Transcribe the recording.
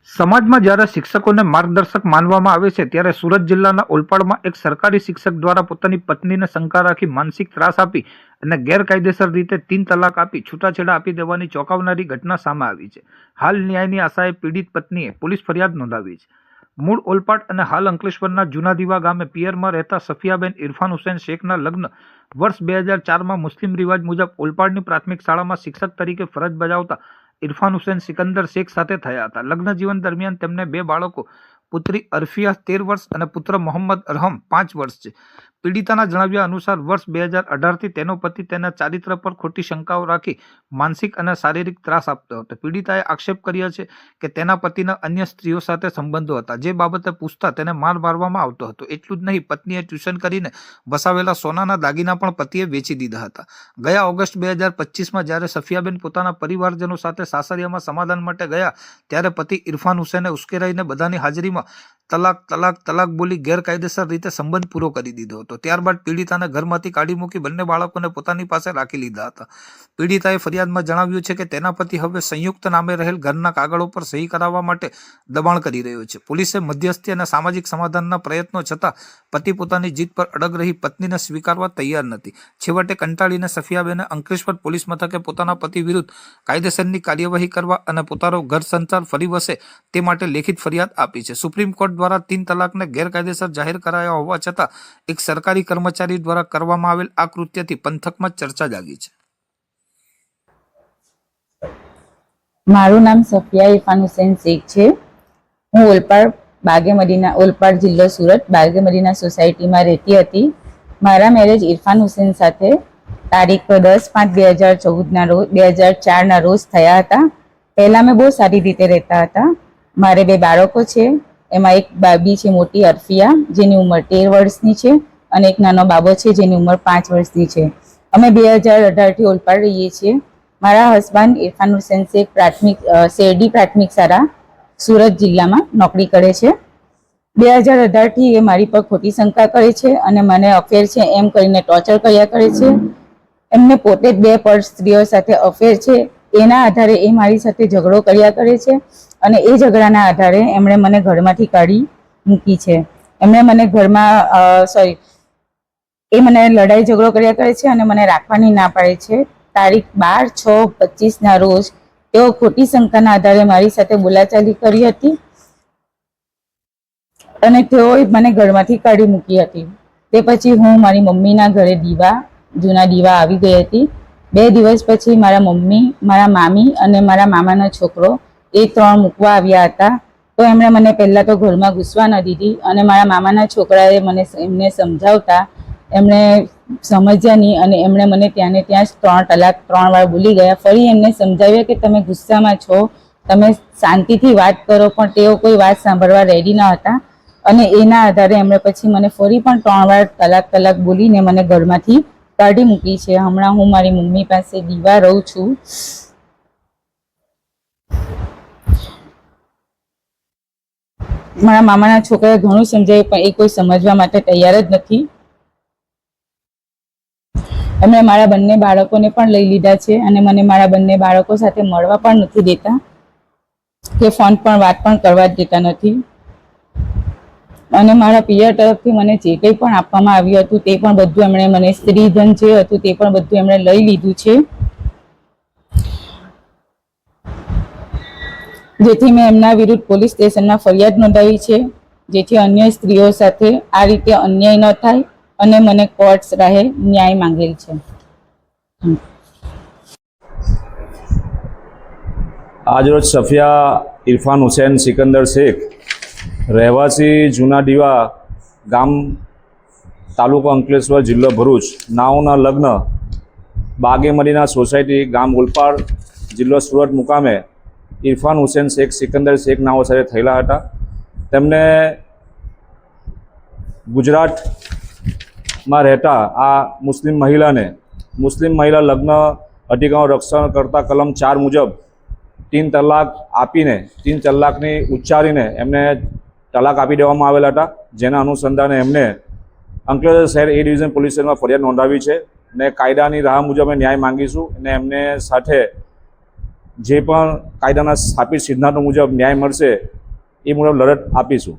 સમાજમાં જ્યારે શિક્ષકોને માર્ગદર્શક માનવામાં આવે છે ત્યારે સુરત જિલ્લાના ઓલપાડમાં એક સરકારી શિક્ષક દ્વારા પોતાની પત્નીને શંકા રાખી માનસિક ત્રાસ આપી અને ગેરકાયદેસર રીતે 3 તલાક આપી છૂટાછેડા આપી દેવાની ચોંકાવનારી ઘટના સામે આવી છે. હાલ ન્યાયની આશાએ પીડિત પત્નીએ પોલીસ ફરિયાદ નોંધાવી છે. મૂળ ઓલપાડ અને હાલ અંકલેશ્વરના જૂના દીવા ગામે પિયરમાં રહેતા સફિયાબેન ઇરફાન હુસૈન શેખના લગ્ન વર્ષ 2004માં મુસ્લિમ રિવાજ મુજબ ઓલપાડની પ્રાથમિક શાળામાં શિક્ષક તરીકે ફરજ બજાવતા ઇરફાન હુસૈન સિકંદર શેખ સાથે થયા હતા. લગ્ન જીવન દરમિયાન તેમને 2 બાળકો, પુત્રી અરફિયા 13 વર્ષ અને પુત્ર મોહમ્મદ અરહમ 5 વર્ષ છે. પીડિતાના જણાવ્યા અનુસાર વર્ષ 2018થી તેનો પતિ તેના ચારિત્ર પર ખોટી શંકાઓ રાખી માનસિક અને શારીરિક ત્રાસ આપતો હતો. પીડિતાએ આક્ષેપ કર્યો છે કે તેના પતિના અન્ય સ્ત્રીઓ સાથે સંબંધો હતા, જે બાબતે પૂછતા તેને મારવામાં આવતો હતો. એટલું જ નહીં, પત્નીએ ટ્યુશન કરીને વસાવેલા સોનાના દાગીના પણ પતિએ વેચી દીધા હતા. ગયા ઓગસ્ટ 2025માં જ્યારે સફિયાબેન પોતાના પરિવારજનો સાથે સાસરિયામાં સમાધાન માટે ગયા ત્યારે પતિ ઇરફાન હુસૈને ઉશ્કેરાઈને બધાની હાજરીમાં તલાક તલાક તલાક બોલી ગેરકાયદેસર રીતે સંબંધ પૂરો કરી દીધો હતો. ત્યારબાદ પીડિતાને ઘરમાંથી કાઢી મૂકી બંને બાળકોને પોતાની પાસે રાખી લીધા હતા. પીડિતાએ ફરિયાદમાં જણાવ્યું છે કે તેના પતિ હવે સંયુક્ત નામે રહેલ ઘરના કાગળો પર સહી કરાવવા માટે દબાણ કરી રહ્યો છે. પોલીસે મધ્યસ્થી અને સામાજિક સમાધાનના પ્રયત્નો છતાં પતિ પોતાની જીદ પર અડગ રહી પત્નીને સ્વીકારવા તૈયાર નથી. છેવટે કંટાળીને સફિયાબેને અંકલેશ્વર પોલીસ મથકે પોતાના પતિ વિરુદ્ધ કાયદેસરની કાર્યવાહી કરવા અને પોતાનો ઘર સંસાર ફરી વસે તે માટે લેખિત ફરિયાદ આપી છે. સુપ્રીમ કોર્ટ દ્વારા 3 તલાકને ગેરકાયદેસર જાહેર કરાયા હોવા છતાં એક સરકારી કર્મચારી દ્વારા કરવામાં આવેલ આ કૃત્યથી પંથકમાં ચર્ચા જાગી છે. મારું નામ સફિયા ઇરફાન હુસૈન શેખ છે. હું ઓલપાડ જિલ્લો સુરત બાગે મદીના સોસાયટીમાં રહેતી હતી. મારા મેરેજ ઇરફાન હુસૈન સાથે તારીખ 10/5/2004ના રોજ થયા હતા. પહેલા મેં બહુ સારી રીતે રહેતા હતા. મારે 2 બાળકો છે. એમાં એક બાબી છે મોટી અરફિયા, જેની ઉંમર 13 વર્ષની છે, અને એક નાનો બાબો છે જેની ઉંમર 5 વર્ષની છે. અમે 2018થી ઓલપાડ રહીએ છીએ. મારા હસબન્ડ ઇરફાન હુસૈન શેખ શેરડી પ્રાથમિક શાળા સુરત જિલ્લામાં નોકરી કરે છે. 2018થી એ મારી પર ખોટી શંકા કરે છે અને મને અફેર છે એમ કરીને ટોર્ચર કર્યા કરે છે. એમને પોતે જ 2 પર સ્ત્રીઓ સાથે અફેર છે. એના આધારે એ મારી સાથે ઝઘડો કર્યા કરે છે અને એ ઝઘડાના આધારે એમણે મને ઘરમાંથી કાઢી મૂકી છે. એમણે મને એ મને લડાઈ ઝઘડો કર્યા કરે છે અને મને રાખવાની ના પાડે છે. તારીખ 12/6/25ના રોજ તેઓ ખોટી શંકાના આધારે મારી સાથે બોલાચાલી કરી હતી અને તેઓએ મને ઘરમાંથી કાઢી મૂકી હતી. તે પછી હું મારી મમ્મીના ઘરે જૂના દીવા આવી ગઈ હતી. 2 દિવસ પછી મારા મમ્મી, મારા મામી અને મારા મામાનો છોકરો એ 3 મૂકવા આવ્યા હતા. તો એમણે મને પહેલાં તો ઘરમાં ઘૂસવા ન દીધી અને મારા મામાના છોકરાએ એમને સમજાવતા એમણે સમજ્યા નહીં અને એમણે મને ત્યાં જ 3 તલાક 3 વાર બોલી ગયા. ફરી એમને સમજાવ્યા કે તમે ગુસ્સામાં છો, તમે શાંતિથી વાત કરો, પણ તેઓ કોઈ વાત સાંભળવા રેડી ન હતા અને એના આધારે એમણે પછી મને ફરી પણ 3 વાર તલાક બોલીને મને ઘરમાંથી કાઢી મૂકી છે. હમણાં હું મારી મમ્મી પાસે દીવા રહું છું. મારા મામાના છોકરાએ ઘણું સમજાવ્યું પણ એ કોઈ સમજવા માટે તૈયાર જ નથી. એમણે મારા બંને બાળકોને પણ લઈ લીધા છે અને મને મારા બંને બાળકો સાથે મળવા પણ નથી દેતા કે ફોન પણ વાત પણ કરવા જ દેતા નથી. અને મારા પિયર તરફથી મને જે કંઈ પણ આપવામાં આવ્યું હતું તે પણ બધું એમણે મને સ્ત્રીધન જે હતું તે પણ બધું એમણે લઈ લીધું છે. જેથી મેં એમના વિરુદ્ધ પોલીસ સ્ટેશનમાં ફરિયાદ નોંધાવી છે, જેથી અન્ય સ્ત્રીઓ સાથે આ રીતે અન્યાય ન થાય અને મને કોર્ટ્સ રાહે ન્યાય માંગેલ છે. આજરોજ સફિયા ઇરફાન હુસૈન સિકંદર શેખ, રહેવાસી જૂના દીવા ગામ, તાલુકો અંકલેશ્વર, જિલ્લો ભરૂચ, નાઓના લગ્ન બાગે મદીના સોસાયટી, ગામ ઓલપાડ, જિલ્લો સુરત મુકામે ઇરફાન હુસૈન શેખ સિકંદર શેખ નાઓ સાથે થયેલા હતા. તેમને ગુજરાતમાં રહેતા આ મુસ્લિમ મહિલા લગ્ન અધિકારો રક્ષણ કરતા કલમ 4 મુજબ 3 તલાક આપીને 3 તલાકની ઉચ્ચારીને એમને તલાક આપી દેવામાં આવેલા હતા. જેના અનુસંધાને એમને અંકલેશ્વર શહેર એ ડિવિઝન પોલીસ સ્ટેશનમાં ફરિયાદ નોંધાવી છે ને કાયદાની રાહ મુજબ અમે ન્યાય માંગીશું અને એમને સાથે જે પણ કાયદાના સ્થાપિત સિદ્ધાંતો મુજબ ન્યાય મળશે એ મુજબ લડત આપીશું.